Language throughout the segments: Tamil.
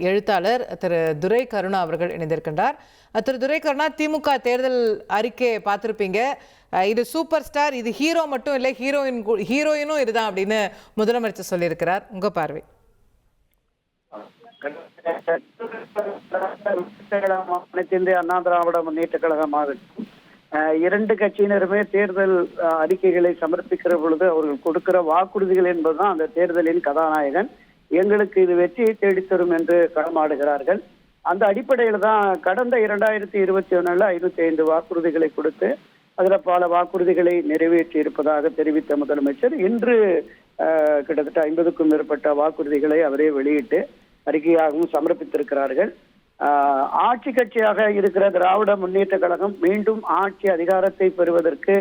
எழுத்தாளர் திரு துரை கருணா அவர்கள் இணைந்திருக்கின்றார். திரு துரை கருணா, திமுக தேர்தல் அறிக்கையை பார்த்துருப்பீங்க. இது சூப்பர் ஸ்டார், இது ஹீரோ மட்டும் இல்லை, ஹீரோயினும் இதுதான் அப்படின்னு முதலமைச்சர் சொல்லியிருக்கிறார். உங்க பார்வை? அண்ணா திராவிட முன்னேற்ற கழகமாகட்டும், இரண்டு கட்சியினருமே தேர்தல் அறிக்கைகளை சமர்ப்பிக்கிற பொழுது அவர்கள் கொடுக்கிற வாக்குறுதிகள் என்பதுதான் அந்த தேர்தலின் கதாநாயகன். எங்களுக்கு இது வெற்றியை தேடித்தரும் என்று களமாடுகிறார்கள். அந்த அடிப்படையில் தான் கடந்த 2021 505 வாக்குறுதிகளை கொடுத்து அதில் பல வாக்குறுதிகளை நிறைவேற்றி இருப்பதாக தெரிவித்த முதலமைச்சர் இன்று கிட்டத்தட்ட 50க்கும் மேற்பட்ட வாக்குறுதிகளை அவரே வெளியிட்டு அறிக்கையாகவும் சமர்ப்பித்திருக்கிறார்கள். ஆட்சி கட்சியாக இருக்கிற திராவிட முன்னேற்ற கழகம் மீண்டும் ஆட்சி அதிகாரத்தை பெறுவதற்கு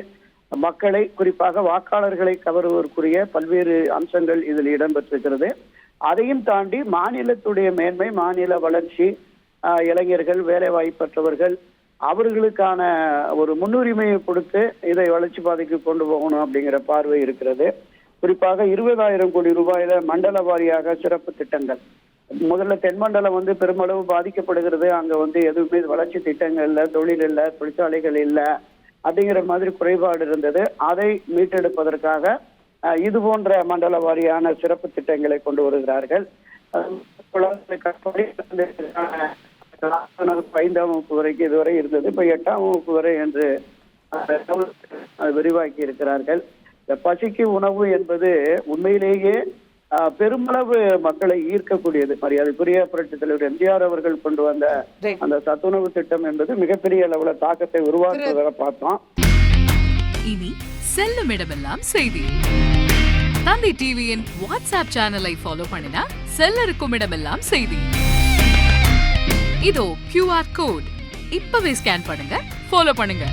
மக்களை, குறிப்பாக வாக்காளர்களை கவருவதற்குரிய பல்வேறு அம்சங்கள் இதில் இடம்பெற்றிருக்கிறது. அதையும் தாண்டி மாநிலத்துடைய மேன்மை, மாநில வளர்ச்சி, இளைஞர்கள், வேலை வாய்ப்பற்றவர்கள், அவர்களுக்கான ஒரு முன்னுரிமையை கொடுத்து இதை வளர்ச்சி பாதைக்கு கொண்டு போகணும் அப்படிங்கிற பார்வை இருக்கிறது. குறிப்பாக 20,000 கோடி ரூபாயில மண்டல வாரியாக சிறப்பு திட்டங்கள். முதல்ல தென்மண்டலம் பெருமளவு பாதிக்கப்படுகிறது. அங்க எதுவுமே வளர்ச்சி திட்டங்கள் இல்லை, தொழில் இல்லை, தொழிற்சாலைகள் இல்லை அப்படிங்கிற மாதிரி குறைபாடு இருந்தது. அதை மீட்டெடுப்பதற்காக இது போன்ற மண்டல வாரியான சிறப்பு திட்டங்களை கொண்டு வருகிறார்கள். 5ஆம் வகுப்பு வரைக்கும் இதுவரை இருந்தது, இப்ப 8ஆம் வகுப்பு வரை என்று விரிவாக்கி இருக்கிறார்கள். இந்த பசிக்கு உணவு என்பது உண்மையிலேயே பெருமளவு மக்களை ஈர்க்கக்கூடியது. மரியாதைக்குரிய புரட்சித் தலைவர் எம்ஜிஆர் அவர்கள் கொண்டு வந்த அந்த சத்துணவு திட்டம் என்பது மிகப்பெரிய அளவுல தாக்கத்தை உருவாக்குவதாக பார்த்தோம். இனி செல்லும் இடமெல்லாம் செய்தி. தந்தி டிவியின் வாட்ஸ்அப் சேனலை ஃபாலோ பண்ணினா செல்ல இருக்கும் இடமெல்லாம் செய்தி. இதோ QR கோட், இப்பவே ஸ்கேன் பண்ணுங்க, ஃபாலோ பண்ணுங்க.